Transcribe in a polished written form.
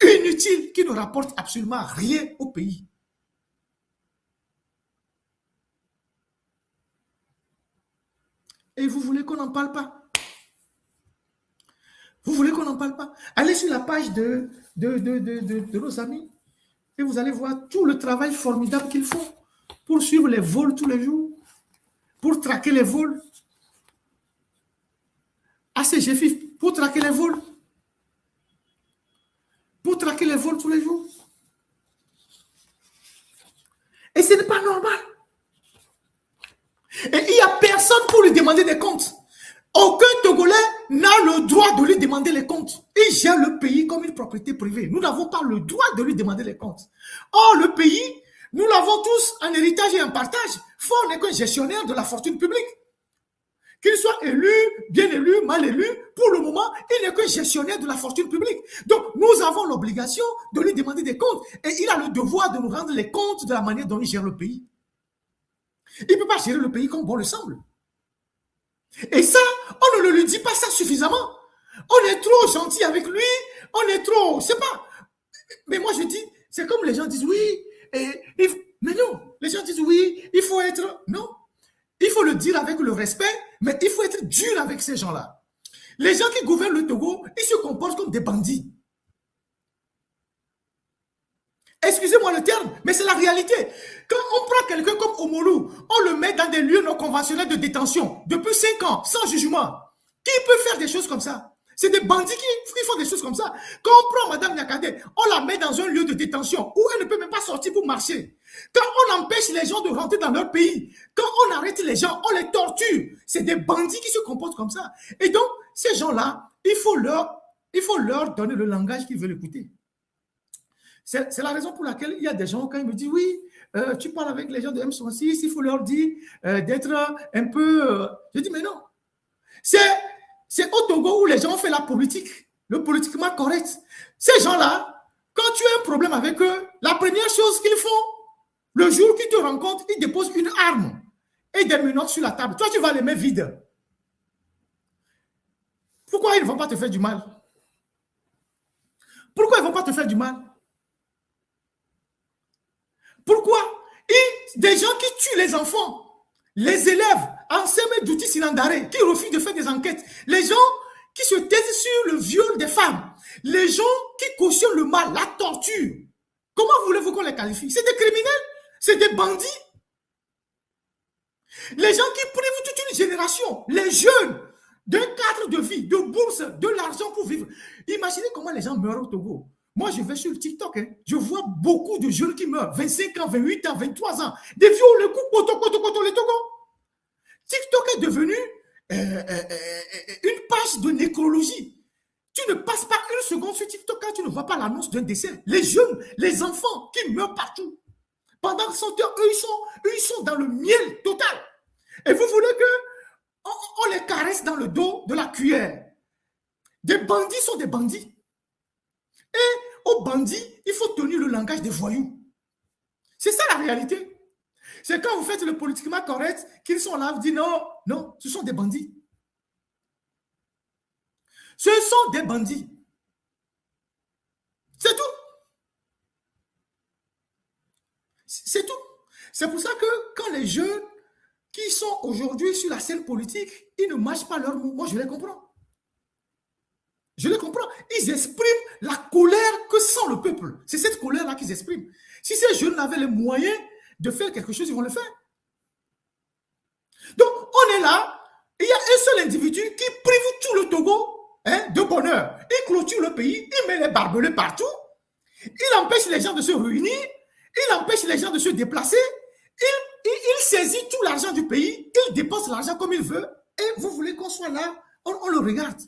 inutile qui ne rapporte absolument rien au pays. Et vous voulez qu'on n'en parle pas? Vous voulez qu'on n'en parle pas? Allez sur la page de nos amis et vous allez voir tout le travail formidable qu'ils font pour suivre les vols tous les jours, pour traquer les vols. ACGFIF, pour traquer les vols. Pour traquer les vols tous les jours. Et ce n'est pas normal. Et il n'y a personne pour lui demander des comptes. Aucun Togolais n'a le droit de lui demander les comptes. Il gère le pays comme une propriété privée. Nous n'avons pas le droit de lui demander les comptes. Or, le pays, nous l'avons tous en héritage et en partage. Fort n'est qu'un gestionnaire de la fortune publique. Qu'il soit élu, bien élu, mal élu, pour le moment, il n'est qu'un gestionnaire de la fortune publique. Donc, nous avons l'obligation de lui demander des comptes. Et il a le devoir de nous rendre les comptes de la manière dont il gère le pays. Il ne peut pas gérer le pays comme bon le semble. Et ça, on ne lui dit pas ça suffisamment. On est trop gentil avec lui, on est trop, je sais pas. Mais moi je dis, c'est comme les gens disent oui, mais non, les gens disent oui, il faut être, non. Il faut le dire avec le respect, mais il faut être dur avec ces gens-là. Les gens qui gouvernent le Togo, ils se comportent comme des bandits. Excusez-moi le terme, mais c'est la réalité. Quand on prend quelqu'un comme Omolou, on le met dans des lieux non conventionnels de détention depuis 5 ans, sans jugement. Qui peut faire des choses comme ça? C'est des bandits qui font des choses comme ça. Quand on prend Mme Nyakade, on la met dans un lieu de détention où elle ne peut même pas sortir pour marcher. Quand on empêche les gens de rentrer dans leur pays, quand on arrête les gens, on les torture. C'est des bandits qui se comportent comme ça. Et donc, ces gens-là, il faut leur donner le langage qu'ils veulent écouter. C'est la raison pour laquelle il y a des gens, quand ils me disent, oui, tu parles avec les gens de M66, il faut leur dire d'être un peu... Je dis, mais non. C'est au Togo où les gens ont fait la politique, le politiquement correct. Ces gens-là, quand tu as un problème avec eux, la première chose qu'ils font, le jour qu'ils te rencontrent, ils déposent une arme et des menottes sur la table. Toi, tu vas les mettre vides. Pourquoi ils ne vont pas te faire du mal? Pourquoi ils ne vont pas te faire du mal? Pourquoi? Des gens qui tuent les enfants, les élèves, enseignés d'outils silandarés, qui refusent de faire des enquêtes, les gens qui se taisent sur le viol des femmes, les gens qui cautionnent le mal, la torture. Comment voulez-vous qu'on les qualifie? C'est des criminels, c'est des bandits. Les gens qui privent toute une génération, les jeunes, d'un cadre de vie, de bourse, de l'argent pour vivre. Imaginez comment les gens meurent au Togo. Moi, je vais sur le TikTok, hein, je vois beaucoup de jeunes qui meurent, 25 ans, 28 ans, 23 ans, des vieux, le coup, les Togo. TikTok est devenu une page de nécrologie. Tu ne passes pas une seconde sur TikTok quand tu ne vois pas l'annonce d'un décès. Les jeunes, les enfants qui meurent partout. Pendant 100 heures, eux, ils sont dans le miel total. Et vous voulez qu'on les caresse dans le dos de la cuillère. Des bandits sont des bandits. Et aux bandits, il faut tenir le langage des voyous. C'est ça la réalité. C'est quand vous faites le politiquement correct qu'ils sont là, vous dites non, non, ce sont des bandits. Ce sont des bandits. C'est tout. C'est tout. C'est pour ça que quand les jeunes qui sont aujourd'hui sur la scène politique, ils ne mâchent pas leurs mots. Moi, je les comprends. Je les comprends. Ils expriment la colère que sent le peuple. C'est cette colère-là qu'ils expriment. Si ces jeunes avaient les moyens de faire quelque chose, ils vont le faire. Donc, on est là. Il y a un seul individu qui prive tout le Togo de bonheur. Il clôture le pays. Il met les barbelés partout. Il empêche les gens de se réunir. Il empêche les gens de se déplacer. Il saisit tout l'argent du pays. Il dépense l'argent comme il veut. Et vous voulez qu'on soit là, on le regarde.